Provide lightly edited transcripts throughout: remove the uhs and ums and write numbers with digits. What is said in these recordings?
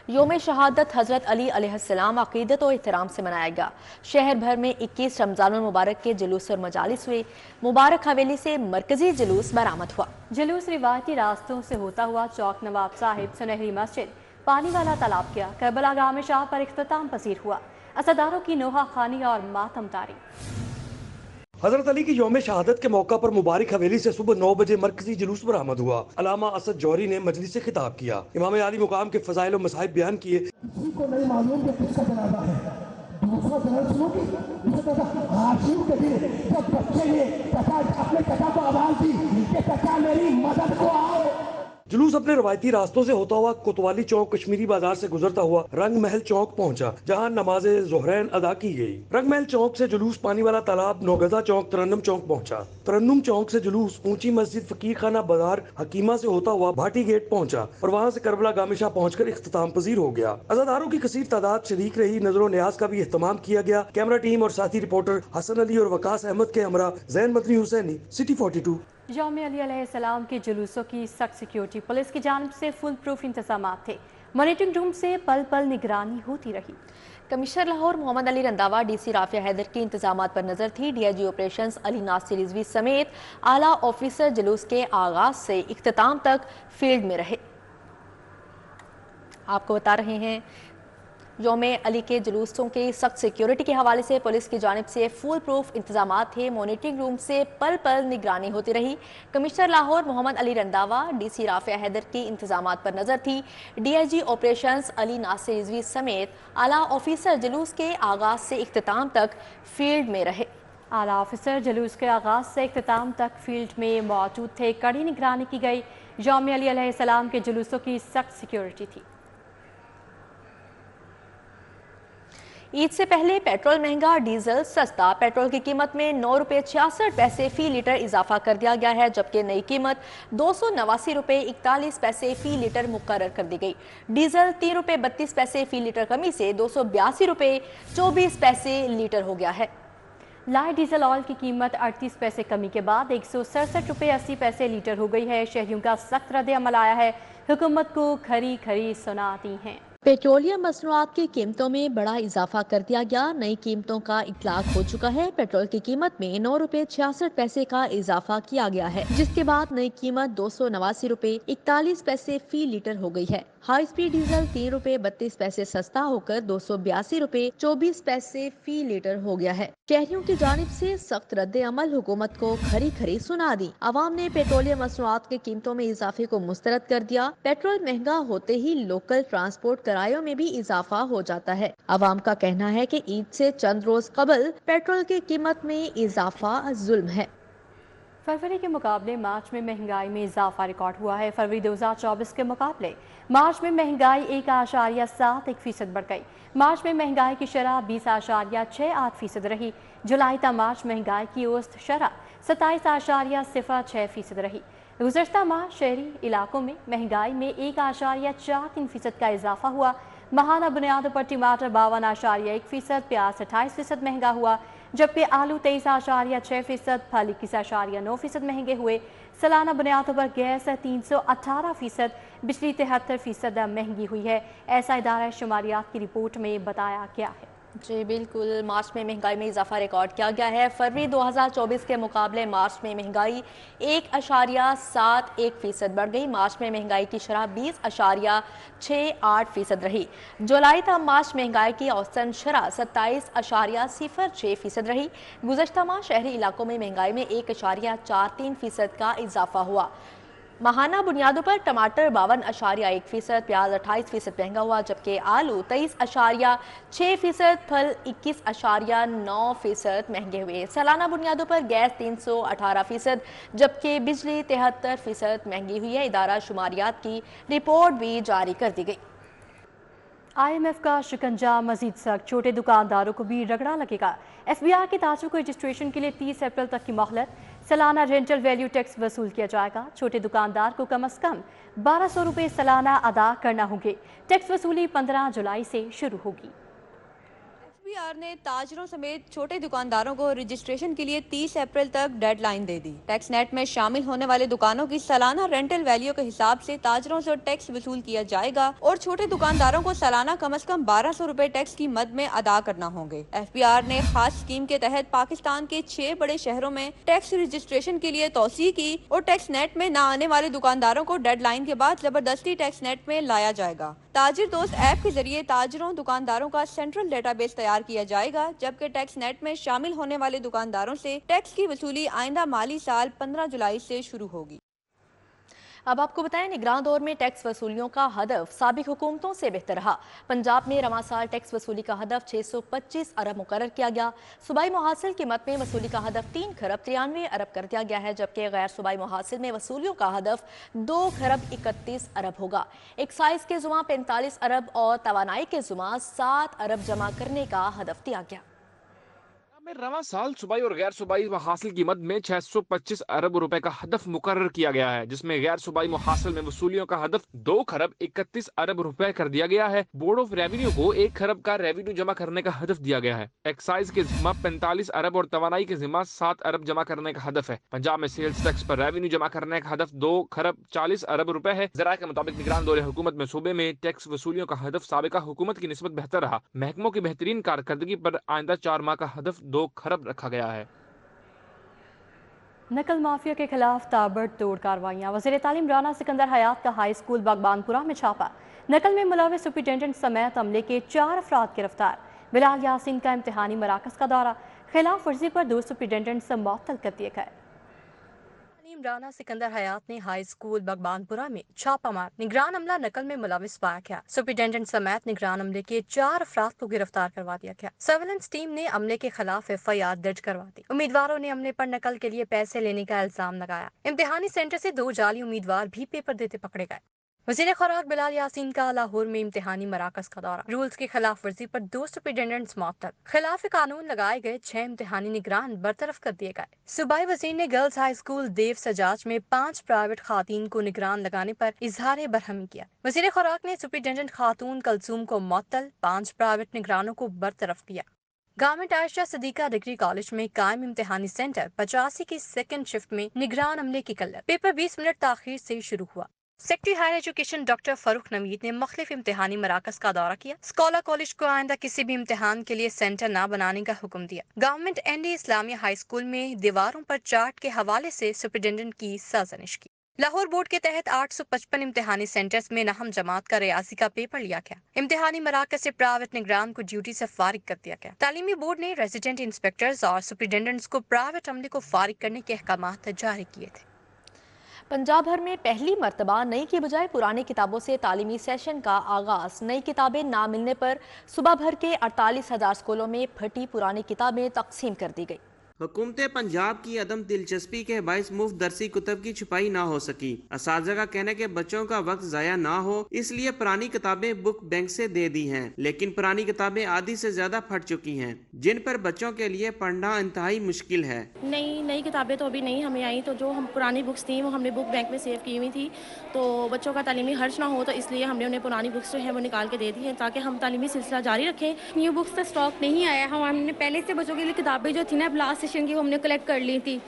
یوم شہادت حضرت علی علیہ السلام عقیدت و احترام سے منایا گیا۔ شہر بھر میں 21 رمضان المبارک کے جلوس اور مجالس ہوئے۔ مبارک حویلی سے مرکزی جلوس برآمد ہوا۔ جلوس روایتی راستوں سے ہوتا ہوا چوک نواب صاحب، سنہری مسجد، پانی والا تالاب کیا، کربلا گاہ میں شاہ پر اختتام پذیر ہوا۔ عزاداروں کی نوحہ خوانی اور ماتم داری۔ حضرت علی کی یوم شہادت کے موقع پر مبارک حویلی سے صبح 9 بجے مرکزی جلوس برآمد ہوا۔ علامہ اسد جوہری نے مجلس سے خطاب کیا، امام عالی مقام کے فضائل و مصائب بیان کیے۔ کسی کو نہیں معلوم کہ کس کا جنازہ ہے۔ دوسرا جنازہ سنو گی، اسے کہتا ہاشم کے دن جب بچے نے اپنے چچا کو آواز دی کہ چچا میری مدد کو آؤ۔ جلوس اپنے روایتی راستوں سے ہوتا ہوا کوتوالی چوک کشمیری بازار سے گزرتا ہوا رنگ محل چوک پہنچا، جہاں نماز ظہرین ادا کی گئی۔ رنگ محل چوک سے جلوس پانی والا تالاب، نوگزا چوک، ترنم چوک پہنچا۔ ترنم چوک سے جلوس اونچی مسجد فقیر خانہ بازار حکیمہ سے ہوتا ہوا بھاٹی گیٹ پہنچا اور وہاں سے کربلا گاہ میں شاہ پہنچ کر اختتام پذیر ہو گیا۔ عزاداروں کی کثیر تعداد شریک رہی۔ نظر و نیاز کا بھی اہتمام کیا گیا۔ کیمرہ ٹیم اور ساتھی رپورٹر حسن علی اور وقاص احمد کے ہمراہ زین مدنی حسینی، سٹی 42۔ یوم علی علیہ السلام کے جلوسوں کی سخت سیکیورٹی، پولیس کی جانب سے فل پروف انتظامات تھے۔ مانیٹرنگ روم سے پل پل نگرانی ہوتی رہی۔ کمشنر لاہور محمد علی رنداوا، ڈی سی رافیہ حیدر کی انتظامات پر نظر تھی۔ ڈی آئی جی آپریشنز علی ناصر رضوی سمیت اعلیٰ آفیسر جلوس کے آغاز سے اختتام تک فیلڈ میں رہے۔ آپ کو بتا رہے ہیں یوم علی کے جلوسوں کی سخت سیکیورٹی کے حوالے سے پولیس کی جانب سے فول پروف انتظامات تھے۔ مانیٹرنگ روم سے پل پل نگرانی ہوتی رہی۔ کمشنر لاہور محمد علی رنداوا، ڈی سی رافیہ حیدر کی انتظامات پر نظر تھی۔ ڈی آئی جی آپریشنز علی ناصر رضوی سمیت اعلیٰ آفیسر جلوس کے آغاز سے اختتام تک فیلڈ میں رہے۔ اعلیٰ آفیسر جلوس کے آغاز سے اختتام تک فیلڈ میں موجود تھے۔ کڑی نگرانی کی گئی۔ یوم علی علیہ السلام کے جلوسوں کی سخت سیکیورٹی تھی۔ عید سے پہلے پیٹرول مہنگا، ڈیزل سستا۔ پیٹرول کی قیمت میں 9 روپے 66 پیسے فی لیٹر اضافہ کر دیا گیا ہے، جبکہ نئی قیمت 289 روپے 41 پیسے فی لیٹر مقرر کر دی گئی۔ ڈیزل 3 روپے 32 پیسے فی لیٹر کمی سے 282 روپے 24 پیسے لیٹر ہو گیا ہے۔ لائٹ ڈیزل آئل کی قیمت 38 پیسے کمی کے بعد 167 روپے 80 پیسے لیٹر ہو گئی ہے۔ شہریوں کا سخت رد عمل آیا ہے، حکومت کو کھری کھری سناتی ہیں۔ پیٹرولیم مصنوعات کی قیمتوں میں بڑا اضافہ کر دیا گیا۔ نئی قیمتوں کا اطلاق ہو چکا ہے۔ پیٹرول کی قیمت میں 9 روپے 66 پیسے کا اضافہ کیا گیا ہے، جس کے بعد نئی قیمت 289 روپے 41 پیسے فی لیٹر ہو گئی ہے۔ ہائی سپیڈ ڈیزل 3 روپے 32 پیسے سستا ہو کر 282 روپے 24 پیسے فی لیٹر ہو گیا ہے۔ شہریوں کی جانب سے سخت رد عمل حکومت کو کھری کھری سنا دی۔ عوام نے پیٹرولیم مصنوعات کی قیمتوں میں اضافے کو مسترد کر دیا۔ پیٹرول مہنگا ہوتے ہی لوکل ٹرانسپورٹ کرایوں میں بھی اضافہ ہو جاتا ہے۔ عوام کا کہنا ہے کہ عید سے چند روز قبل پیٹرول کی قیمت میں اضافہ ظلم ہے۔ فروری کے مقابلے مارچ میں مہنگائی میں اضافہ ریکارڈ ہوا ہے۔ فروری 2024 کے مقابلے مارچ میں مہنگائی 1.71% بڑھ گئی۔ مارچ میں مہنگائی کی شرح 20.68% رہی۔ جولائی تا مارچ مہنگائی کی اوسط شرح 27.06% رہی۔ گزشتہ ماہ شہری علاقوں میں مہنگائی میں 1.43% کا اضافہ ہوا۔ ماہانہ بنیادوں پر ٹماٹر 52.1%، پیاز 28% مہنگا ہوا، جبکہ آلو 23.6%، پھل 21.9% مہنگے ہوئے۔ سالانہ بنیادوں پر گیس 318%، بجلی 73% مہنگی ہوئی ہے، ایسا ادارہ شماریات کی رپورٹ میں بتایا گیا ہے۔ جی بالکل، مارچ میں مہنگائی میں اضافہ ریکارڈ کیا گیا ہے۔ فروری 2024 کے مقابلے مارچ میں مہنگائی 1.71% بڑھ گئی۔ مارچ میں مہنگائی کی شرح 20.68% رہی۔ جولائی تا مارچ مہنگائی کی اوسطاً شرح 27.06% رہی۔ گزشتہ ماہ شہری علاقوں میں مہنگائی میں 1.43% کا اضافہ ہوا۔ ماہانہ بنیادوں پر ٹماٹر 52.1%، پیاز 28% مہنگا ہوا، جبکہ آلو 23.6%، پھل 21.9% مہنگے ہوئے۔ سالانہ بنیادوں پر گیس 318%، جبکہ بجلی 73% مہنگی ہوئی ہے۔ ادارہ شماریات کی رپورٹ بھی جاری کر دی گئی۔ IMF کا شکنجہ مزید سخت، چھوٹے دکانداروں کو بھی رگڑا لگے گا۔ FBI کے تاجروں کو رجسٹریشن کے لیے 30 اپریل تک کی مہلت۔ سالانہ رینٹل ویلیو ٹیکس وصول کیا جائے گا۔ چھوٹے دکاندار کو کم از کم 1200 روپے سالانہ ادا کرنا ہوں گے۔ ٹیکس وصولی 15 جولائی سے شروع ہوگی۔ FBR ने ताजरों समेत छोटे दुकानदारों को रजिस्ट्रेशन के लिए 30 अप्रैल तक डेडलाइन दे दी। टैक्स नेट में शामिल होने वाले दुकानों की सालाना रेंटल वैल्यू के हिसाब से ताजरों से टैक्स वसूल किया जाएगा और छोटे दुकानदारों को सालाना कम से कम 1200 रुपए टैक्स की मद में अदा करना होंगे। FBR ने खास स्कीम के तहत पाकिस्तान के 6 बड़े शहरों में टैक्स रजिस्ट्रेशन के लिए तौसीह की और टैक्स नेट में न आने वाले दुकानदारों को डेडलाइन के बाद जबरदस्ती टैक्स नेट में लाया जाएगा। ताजिर दोस्त ऐप के जरिए ताजरों दुकानदारों का सेंट्रल डेटाबेस तैयार किया जाएगा, जबकि टैक्स नेट में शामिल होने वाले दुकानदारों से टैक्स की वसूली आइंदा माली साल 15 जुलाई से शुरू होगी। अब आपको बताएं, निगरान दौर में टैक्स वसूलियों का हदफ साबिक हुकूमतों से बेहतर रहा। पंजाब में रवां साल टैक्स वसूली का हदफ 625 अरब मुकर्रर किया गया। सूबाई मुहासिल कीमत में वसूली का हदफ 3 खरब 93 अरब कर दिया गया है, जबकि गैर सूबाई मुहासिल में वसूलियों का हदफ 2 खरब 31 अरब होगा। एक्साइज के जुमा 45 अरब और तवानाई के जुमा 7 अरब जमा करने का हदफ दिया गया। में रवां साल सूबाई और गैर सूबाई मुहासिल की मद में 625 अरब रुपए का हदफ मुकर्रर किया गया है, जिसमें गैर सूबाई मुहासिल में वसूलियों का हदफ 2 खरब 31 अरब रुपए कर दिया गया है। बोर्ड ऑफ रेवेन्यू को 1 खरब का रेवेन्यू जमा करने का हदफ दिया गया है। एक्साइज के जिम्मा 45 अरब और तवानाई के जिम्मा 7 अरब जमा करने का हदफ है। पंजाब में सेल्स टैक्स पर रेवेन्यू जमा करने का हदफ 2 खरब 40 अरब रुपए है। जराये के मुताबिक निगरान दौरे हुकूमत में सूबे में टैक्स वसूलियों का हदफ साबिका हुकूमत की निस्बत बेहतर रहा। महकमों की बेहतरीन कारकर्दगी पर आइंदा 4 माह का हदफ 2 खरब रखा गया है। नकल माफिया के खिलाफ ताबड़तोड़ कार्रवाइयाँ। वज़ीर तालीम राना सिकंदर हयात का हाई स्कूल बागबानपुरा में छापा। नकल में मुलविस सुपरिटेंडेंट समेत अमले के 4 अफराद गिरफ्तार। बिलाल यासीन का इम्तिहानी मराकज़ का दौरा। खिलाफ वर्जी पर 2 सुपरिटेंडेंट से मुअत्तल कर दिए गए। राना सिकंदर हयात ने हाई स्कूल बागबानपुरा में छापा मार निगरान अमला नकल में मुलविस पाया गया। सुपरिटेंडेंट समेत निगरान अमले के 4 अफराद को गिरफ्तार करवा दिया गया। सर्वेलेंस टीम ने अमले के खिलाफ FIR दर्ज करवा दी। उम्मीदवारों ने अमले पर नकल के लिए पैसे लेने का इल्जाम लगाया। इम्तिहानी सेंटर से 2 जाली उम्मीदवार भी पेपर देते पकड़े गए। वज़ीर खुराक बिलाल यासीन का लाहौर में इम्तिहानी मराकज़ का दौरा। रूल्स की खिलाफ वर्जी पर 2 सुपरिटेंडेंट्स मुअत्तल। खिलाफ कानून लगाए गए 6 इम्तिहानी निगरान बरतरफ कर दिए गए। सूबाई वज़ीर ने गर्ल्स हाई स्कूल देव सजाज में 5 प्राइवेट खातून को निगरान लगाने पर इजहार बरहमी किया। वज़ीर खुराक ने सुपरिटेंडेंट खातून कलसूम को मुअत्तल, 5 प्राइवेट निगरानों को बरतरफ किया। गवर्नमेंट आयशा सदीका डिग्री कॉलेज में कायम इम्तिहानी सेंटर 85 की सेकंड शिफ्ट में निगरान अमले की किल्लत। पेपर 20 मिनट ताखीर से शुरू हुआ। Secretary higher education doctor Farrukh Naveed ने मुख्तलिफ इम्तिहानी मराकज़ का दौरा किया। स्कॉलर कॉलेज को आइंदा किसी भी इम्तिहान के लिए सेंटर न बनाने का हुक्म दिया। Government ND Islamia high school में दीवारों पर चार्ट के हवाले से सुपरिटेंडेंट की साजिश की। लाहौर बोर्ड के तहत 855 इम्तिहानी सेंटर्स में नहम जमात का रियासी का पेपर लिया गया। इम्तिहानी मराकज़ से प्राइवेट निगरान को ड्यूटी से फारिग कर दिया गया। तालीमी बोर्ड ने रेजिडेंट इंस्पेक्टर्स और सुपरिटेंडेंट्स को प्राइवेट अमले को फारिग करने के अहकामात जारी किए थे। पंजाब भर में पहली मर्तबा नई की बजाय पुरानी किताबों से तालीमी सेशन का आगाज। नई किताबें ना मिलने पर सुबह भर के 48,000 स्कूलों में फटी पुरानी किताबें तकसीम कर दी गई। हुकूमत पंजाब की अदम दिलचस्पी के बायस मुफ्त दरसी कुतब की छुपाई ना हो सकी। असातिज़ा का कहना है कि बच्चों का वक्त ज़ाया ना हो, इसलिए पुरानी किताबें बुक बैंक से दे दी हैं, लेकिन पुरानी किताबें आधी से ज्यादा फट चुकी हैं, जिन पर बच्चों के लिए पढ़ना इंतहाई मुश्किल है। नई किताबें तो अभी नहीं हमें आई, तो जो हम पुरानी बुक्स थी वो हमने बुक बैंक में सेव की हुई थी, तो बच्चों का तालीमी खर्च ना हो, तो इसलिए हमने उन्हें पुरानी बुक्स जो है वो निकाल के दे दी है, ताकि हम तालीमी सिलसिला जारी रखें। न्यू बुक्स का स्टॉक नहीं आया। हमने पहले से बच्चों के लिए किताबें जो थी ना लास्ट सेशन की वो हमने कलेक्ट कर ली थी।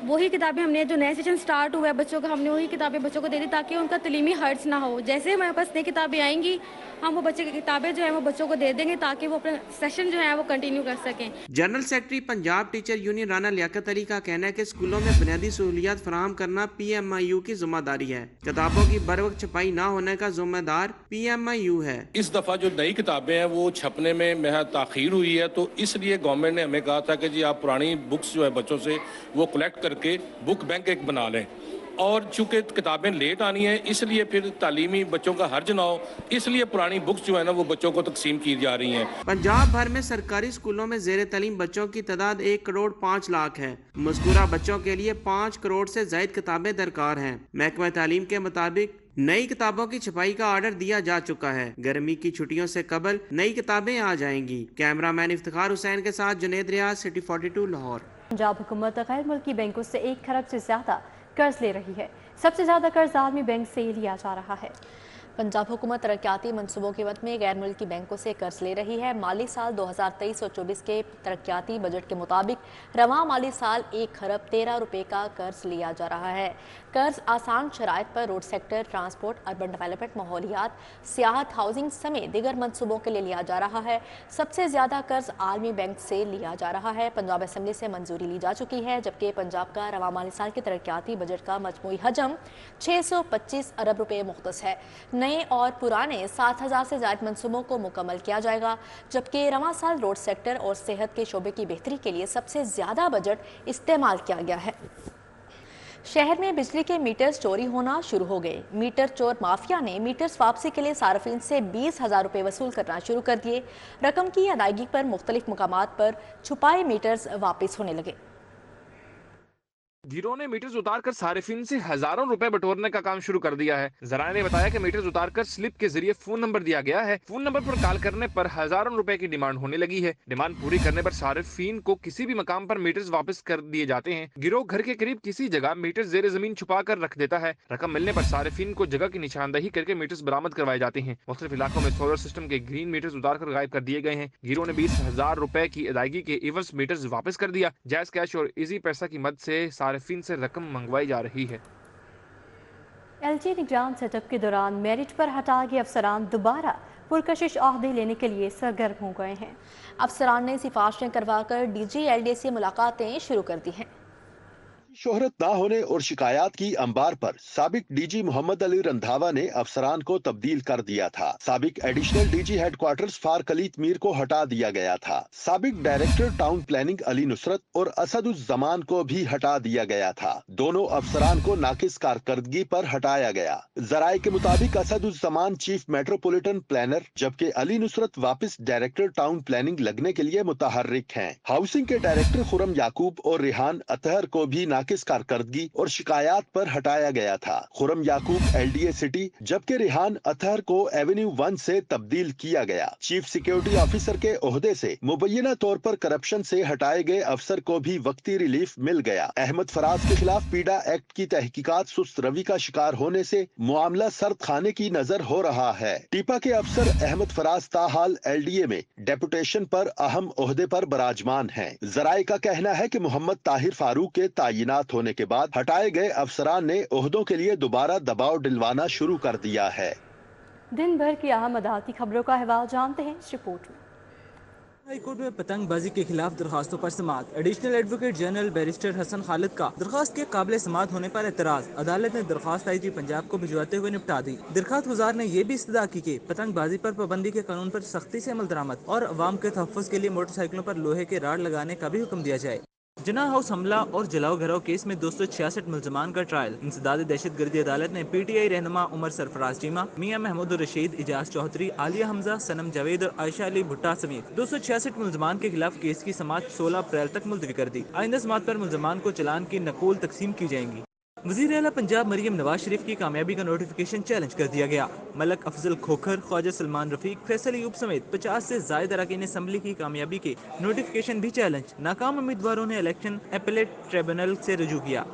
वही किताबें हमने जो नया सेशन स्टार्ट हुआ है बच्चों का, हमने वही किताबें बच्चों को दे दी ताकि उनका तालीमी खर्च ना हो। जैसे हमारे पास नई किताबें आएंगी हम वो बच्चे की किताबें जो है वो बच्चों को दे देंगे ताकि वो अपना सेशन जो है वो कंटिन्यू कर सकें। General secretary Punjab teacher union Rana Liaquat Ali का कहना है कि स्कूलों में बुनियादी सहूलियात फराहम करना PMIU की जिम्मेदारी है। किताबों की बर वक्त छपाई ना होने का जिम्मेदार PMIU है। इस दफा जो नई किताबें हैं वो छपने में महज ताखीर हुई है, तो इसलिए गवर्नमेंट ने हमें कहा था कि जी आप पुरानी बुक्स जो है बच्चों से वो कलेक्ट करके बुक बैंक एक बना लें, और चूंकि किताबें लेट आनी है इसलिए फिर तालीमी बच्चों का हर्ज ना हो, इसलिए पुरानी बुक्स जो है ना वो बच्चों को तकसीम की जा रही हैं। पंजाब भर में सरकारी स्कूलों में ज़ेर तालीम बच्चों की तादाद 1 करोड़ 5 लाख है। मज़कूरा बच्चों के लिए 5 करोड़ से ज़ायद किताबें दरकार हैं। महकमा तालीम के मुताबिक नई किताबों की छपाई का ऑर्डर दिया जा चुका है। गर्मी की छुट्टियों से कबल नई किताबें आ जाएंगी। कैमरामैन इफ्तिखार हुसैन के साथ जुनेद रियाज, सिटी 42 लाहौर। पंजाब हुकूमत गैर मुल्की बैंकों से 1 खरब से ज्यादा कर्ज ले रही है। सबसे ज्यादा कर्ज आर्मी बैंक से लिया जा रहा है। पंजाब हुकूमत तरक्याती मनसूबों के मद में गैर मुल्की बैंकों से कर्ज ले रही है। माली साल 2023 और 24 के तरक्याती बजट के मुताबिक रवां माली साल 1 खरब 13 रुपए का कर्ज लिया जा रहा है। कर्ज आसान शराइत पर road sector, transport, urban development, माहौलियात, सियाहत, हाउसिंग समेत दिगर मनसूबों के लिए लिया जा रहा है। सबसे ज्यादा कर्ज आलमी बैंक से लिया जा रहा है। पंजाब असेंबली से मंजूरी ली जा चुकी है, जबकि पंजाब का रवां माली साल के तरक्याती बजट का मजमूई हजम 625 अरब रुपए मुख्तस है। नए और पुराने 7000 से ज्यादा मंसूबों को मुकम्मल किया जाएगा, जबकि रवां साल रोड सेक्टर और सेहत के शोबे की बेहतरी के लिए सबसे ज्यादा बजट इस्तेमाल किया गया है। शहर में बिजली के मीटर्स चोरी होना शुरू हो गए। मीटर चोर माफिया ने मीटर्स वापसी के लिए सार्फिन से 20,000 रुपए वसूल करना शुरू कर दिए। रकम की अदायगी पर मुख्तलिफ मुकामात पर छुपाए मीटर्स वापस होने लगे। गिरोह ने मीटर्स उतारकर सारिफिन से हजारों रुपए बटोरने का काम शुरू कर दिया है। जराये ने बताया कि मीटर्स उतारकर स्लिप के जरिए फोन नंबर दिया गया है। फोन नंबर पर कॉल करने पर हजारों रुपए की डिमांड होने लगी है। डिमांड पूरी करने पर सारिफिन को किसी भी मकाम पर मीटर्स वापस कर दिए जाते हैं। गिरोह घर के करीब किसी जगह मीटर्स जेर जमीन छुपा कर रख देता है। रकम मिलने पर सारिफिन को जगह की निशानदही करके मीटर्स बरामद करवाए जाते हैं। मुख्तलिफ इलाकों में सोलर सिस्टम के ग्रीन मीटर्स उतार कर गायब कर दिए गए हैं। गिरोह ने 20,000 रुपए की अदायगी के इवज मीटर्स वापस कर दिया। जायज कैश और इजी पैसा की मदद से सारिफिन से रकम मंगवाई जा रही है। LG निगरान सेटअप के दौरान मेरिट पर हटा गए अफसरान दोबारा पुरकशिश ओहदे लेने के लिए सरगर्म हो गए हैं। अफसरान ने सिफारिशें करवाकर DG LDA से मुलाकातें शुरू कर दी हैं। शोहरत ना होने और शिकायत की अंबार पर साबिक DG मोहम्मद अली रंधावा ने अफसरान को तब्दील कर दिया था। साबिक एडिशनल DG हेडक्वार्टर्स फार खलीद मीर को हटा दिया गया था। साबिक director town planning Ali Nusrat और असदुज्जमान को भी हटा दिया गया था। दोनों अफसरान को नाकिस कारकर्दगी पर हटाया गया। जराये के मुताबिक असदुज्जमान चीफ मेट्रोपॉलिटन प्लानर जबकि अली नुसरत वापस डायरेक्टर टाउन प्लानिंग लगने के लिए मुतहर्रिक हैं। हाउसिंग के डायरेक्टर खुरम याकूब और रिहान अतहर को भी नाकिस कारकर्दगी और शिकायत पर हटाया गया था। खुरम याकूब LDA सिटी जबकि रिहान अतहर को एवेन्यू 1 से तब्दील किया गया। चीफ सिक्योरिटी ऑफिसर के ओहदे से मुबैना तौर पर करप्शन से हटाए गए अफसर को भी वक्ती रिलीफ मिल गया। अहमद फराज के खिलाफ पीडा एक्ट की तहकीकात सुस्त रवि का शिकार होने से मामला सर्द खाने की नजर हो रहा है। टीपा के अफसर अहमद फराज ताहाल LDA में डेपुटेशन पर अहम ओहदे पर बराजमान हैं। जराये का कहना है कि मोहम्मद ताहिर फारूक के तयनात होने के बाद हटाए गए अफसरान ने ओहदों के लिए दोबारा दबाव डलवाना शुरू कर दिया है। दिन भर की अहम अदालती खबरों का अहवाल जानते हैं इस रिपोर्ट में। हाई कोर्ट में पतंगबाजी के खिलाफ दरखास्तों पर समाअत। Additional advocate general barrister Hassan Khalid का दरखास्त के काबिल समाअत होने पर एतराज। अदालत ने दरखास्त IG पंजाब को भिजवाते हुए निपटा दी। दरखास्त गुजार ने यह भी इस्तदा की कि पतंगबाजी पर पाबंदी के कानून पर सख्ती से अमल दरामद और अवाम के तहफ़्फ़ुज़ के लिए मोटरसाइकिलों पर लोहे के राड लगाने का भी हुक्म दिया जाए। जना हाउस हमला और जलाओ घराव केस में 266 मुल्ज़मान का ट्रायल। इंसदाद दहशत गर्दी अदालत ने PTI रहनुमा उमर सरफराज चीमा, मियां महमूद रशीद, इजाज चौधरी, आलिया हमजा, सनम जावेद और आयशा अली भुट्टा समेत 266 मुल्ज़मान के खिलाफ केस की समाअत 16 अप्रैल तक मुलतवी कर दी। आइंदा समाअत पर मुल्ज़मान को चलान की नकूल तकसीम की जाएंगी। वज़ीर आला पंजाब मरियम नवाज शरीफ की कामयाबी का नोटिफिकेशन चैलेंज कर दिया गया। मलक अफजल खोखर, ख्वाजा सलमान रफीक, फैसल अयूब समेत 50 से ज़ायद अरकान असम्बली की कामयाबी के नोटिफिकेशन भी चैलेंज। नाकाम उम्मीदवारों ने इलेक्शन एपेलेट ट्रिब्यूनल से रुजू किया।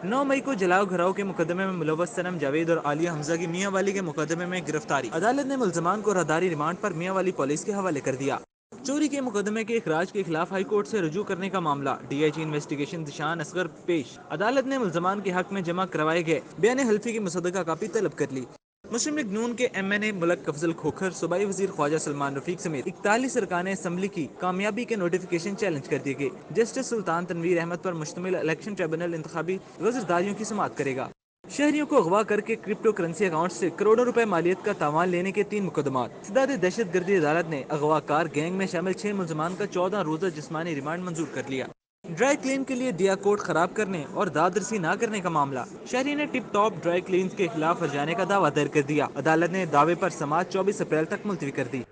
9 मई को जलाओ घराव के मुकदमे में मुलव्वस सनम जावेद और आलिया हमजा की मियां वाली के मुकदमे में गिरफ्तारी। अदालत ने मुल्ज़मान को राहदारी रिमांड पर मियां वाली पुलिस के हवाले कर दिया। चोरी के मुकदमे के इखराज के खिलाफ हाई कोर्ट से रुजू करने का मामला। DIG इन्वेस्टिगेशन दिशान असगर पेश। अदालत ने मुल्ज़मान के हक में जमा करवाए गए बयान हल्फी की मुसद्दका कापी तलब कर ली। मुस्लिम लीग नून के MNA मलक अफजल खोखर, सूबाई वजीर ख्वाजा सलमान रफीक समेत 41 अरकान असम्बली की कामयाबी के नोटिफिकेशन चैलेंज कर दिए गए। जस्टिस सुल्तान तनवीर अहमद पर मुश्तमिल इलेक्शन ट्रिब्यूनल इंतखाबी गजरदारियों की समाअत करेगा। शहरियों को अगवा करके क्रिप्टो करेंसी अकाउंट से करोड़ों रुपए मालियत का तावान लेने के 3 मुकदमात। इंसदाद दहशत गर्दी अदालत ने अगवाकार गैंग में शामिल 6 मुल्ज़मान का 14 रोजा जिस्मानी रिमांड मंजूर कर लिया। ड्राई क्लीन के लिए दिया कोड खराब करने और दादरसी न करने का मामला। शहरी ने टिप टॉप ड्राई क्लीन के खिलाफ हर्जाने का दावा दायर कर दिया। अदालत ने दावे पर समाअत 24 अप्रैल तक मुलतवी कर दी।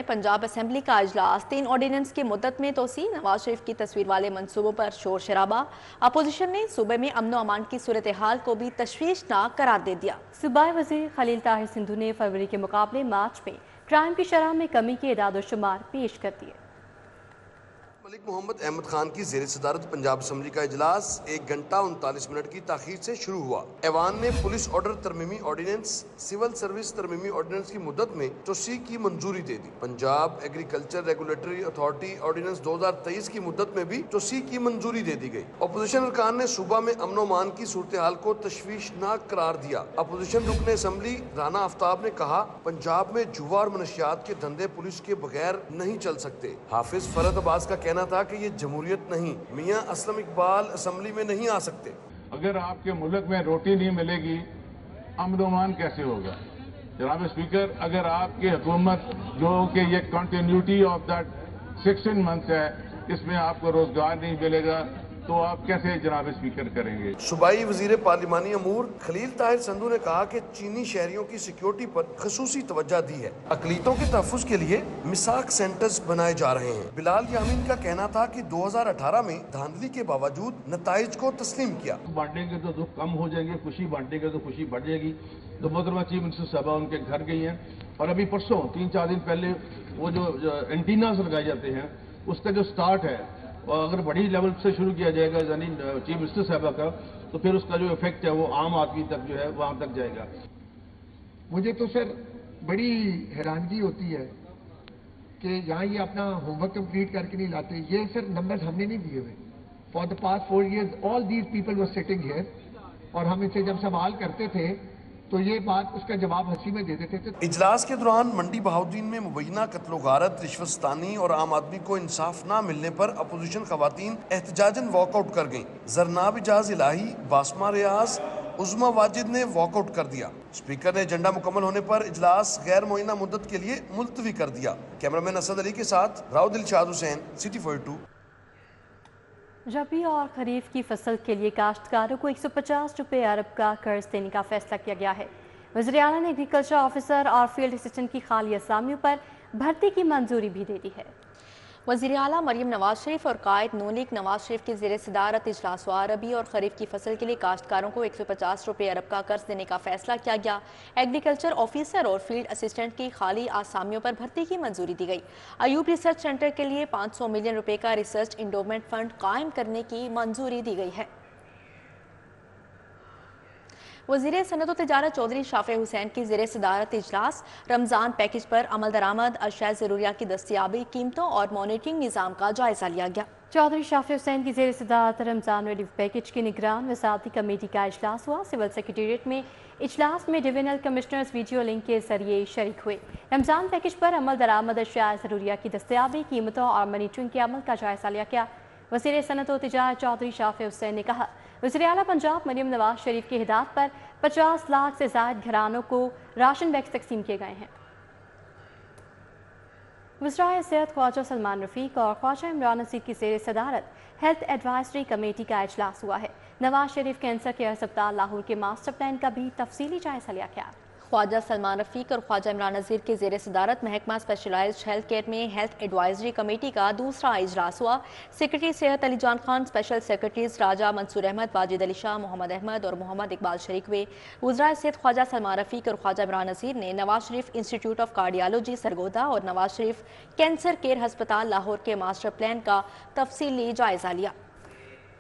पंजाब असेंबली का इजलास 3 ऑर्डिनेंस की मुद्दत में तोसी। नवाज शरीफ की तस्वीर वाले मंसूबों पर शोर शराबा। अपोजिशन ने सूबे में अमन अमान की सूरत हाल को भी तशवीशनाक करार दे दिया। सूबाई वज़ीर खलील ताहिर सिंधु ने फरवरी के मुकाबले मार्च में क्राइम की शरह में कमी के इदाद व शुमार पेश कर दिए। ملک محمد احمد خان کی زیر صدارت پنجاب اسمبلی کا اجلاس 1 گھنٹہ 39 منٹ کی تاخیر سے شروع ہوا۔ ایوان نے پولیس آرڈر ترمیمی آرڈیننس، سول سروس ترمیمی آرڈیننس کی مدت میں توسیع کی منظوری دے دی۔ Punjab agriculture regulatory authority ordinance 2023 کی مدت میں بھی توسیع کی منظوری دے دی گئی۔ اپوزیشن ارکان نے صوبہ میں امن و امان کی صورتحال کو تشویشناک قرار دیا۔ اپوزیشن رکن اسمبلی رانا آفتاب نے کہا، پنجاب میں جوا اور منشیات کے دھندے پولیس کے بغیر نہیں چل سکتے۔ حافظ فرد عباس کا کہنا تھا کہ یہ جمہوریت نہیں، میاں اسلم اقبال اسمبلی میں نہیں آ سکتے۔ اگر آپ کے ملک میں روٹی نہیں ملے گی، امن و امان کیسے ہوگا؟ جناب اسپیکر، اگر آپ کی حکومت جو کہ یہ کنٹینیوٹی آف دیٹ 16 منتھس ہے، اس میں آپ کو روزگار نہیں ملے گا تو آپ کیسے جناب اسپیکر کریں گے؟ صوبائی وزیر پارلیمانی امور خلیل طاہر سندھو نے کہا کہ چینی شہریوں کی سیکیورٹی پر خصوصی توجہ دی ہے۔ اقلیتوں کے تحفظ کے لیے مساق سینٹرز بنائے جا رہے ہیں۔ بلال یامین کا کہنا تھا کہ 2018 میں دھاندلی کے باوجود نتائج کو تسلیم کیا۔ بانٹیں گے تو دکھ کم ہو جائیں گے، خوشی بانٹیں گے تو خوشی بڑھ جائے گی۔ تو محترمہ چیف منسٹر صاحبہ ان کے گھر گئی ہیں اور ابھی پرسوں 3-4 دن پہلے وہ جو اینٹیناز لگائے جاتے ہیں اس کا جو سٹارٹ ہے، اور اگر بڑی لیول سے شروع کیا جائے گا یعنی چیف منسٹر صاحبہ کا، تو پھر اس کا جو افیکٹ ہے وہ عام آدمی تک جو ہے وہاں تک جائے گا۔ مجھے تو سر بڑی حیرانگی ہوتی ہے کہ یہاں یہ اپنا ہوم ورک کمپلیٹ کر کے نہیں لاتے۔ یہ سر نمبرز ہم نے نہیں دیے ہوئے۔ For the past 4 years all these people were sitting here, اور ہم ان سے جب سوال کرتے تھے تو یہ بات اس کا جواب ہنسی میں دے دیتے تھے۔ اجلاس کے دوران منڈی بہاؤدین میں مبینہ قتل و غارت، رشوت ستانی اور عام آدمی کو انصاف نہ ملنے پر اپوزیشن خواتین احتجاجاً واک آؤٹ کر گئیں۔ زرناب اجاز الہی، باسمہ ریاض، عظما واجد نے واک آؤٹ کر دیا۔ اسپیکر نے ایجنڈا مکمل ہونے پر اجلاس غیر معینہ مدت کے لیے ملتوی کر دیا۔ کیمرامین اسد علی کے ساتھ راؤ دلشاد حسین، سٹی 42۔ ربیع اور خریف کی فصل کے لیے کاشتکاروں کو 150 روپے ارب کا قرض دینے کا فیصلہ کیا گیا ہے۔ وزیر اعلیٰ نے ایگریکلچر آفیسر اور فیلڈ اسسٹنٹ کی خالی اسامیوں پر بھرتی کی منظوری بھی دے دی ہے۔ وزیر اعلیٰ مریم نواز شریف اور قائد نون لیگ نواز شریف کی زیر صدارت اجلاس ہوا۔ ربیع اور خریف کی فصل کے لیے کاشتکاروں کو 150 روپے ارب کا قرض دینے کا فیصلہ کیا گیا۔ ایگریکلچر آفیسر اور فیلڈ اسسٹنٹ کی خالی آسامیوں پر بھرتی کی منظوری دی گئی۔ ایوب ریسرچ سینٹر کے لیے 500 ملین روپے کا ریسرچ انڈومنٹ فنڈ قائم کرنے کی منظوری دی گئی ہے۔ وزیر صنعت و تجارت چودھری شافع حسین کی زیر صدارت اجلاس رمضان پیکج پر عمل درآمد، اشیاء ضروریات کی دستیابی، قیمتوں اور مانیٹرنگ نظام کا جائزہ لیا گیا۔ چودھری شافع حسین کی زیر صدارت رمضان ریلیف پیکج کی نگران وزارتی کمیٹی کا اجلاس ہوا۔ سول سیکریٹریٹ میں اجلاس میں ڈویژنل کمشنرز ویڈیو لنک کے ذریعے شریک ہوئے۔ رمضان پیکج پر عمل درآمد، اشیاء ضروریات کی دستیابی، قیمتوں اور مانیٹرنگ کے عمل کا جائزہ لیا گیا۔ وزیر صنعت و تجارت چودھری شافع حسین نے کہا، وزیر اعلیٰ پنجاب مریم نواز شریف کی ہدایت پر 50 لاکھ سے زائد گھرانوں کو راشن بیگز تقسیم کیے گئے ہیں۔ وزرائے صحت خواجہ سلمان رفیق اور خواجہ عمران نذیر کی زیر صدارت ہیلتھ ایڈوائزری کمیٹی کا اجلاس ہوا ہے۔ نواز شریف کینسر کیئر ہسپتال لاہور کے ماسٹر پلان کا بھی تفصیلی جائزہ لیا گیا۔ خواجہ سلمان رفیق اور خواجہ عمران نذیر کی زیر صدارت محکمہ اسپیشلائزڈ ہیلتھ کیئر میں ہیلتھ ایڈوائزری کمیٹی کا دوسرا اجلاس ہوا۔ سیکرٹری صحت علی جان خان، اسپیشل سیکرٹریز راجہ منصور احمد، واجد علی شاہ، محمد احمد اور محمد اقبال شریک ہوئے۔ وزرائے صحت خواجہ سلمان رفیق اور خواجہ عمران نذیر نے Nawaz Sharif institute of cardiology Sargodha اور نواز شریف کینسر کیئر ہسپتال لاہور کے ماسٹر پلان کا تفصیلی جائزہ لیا۔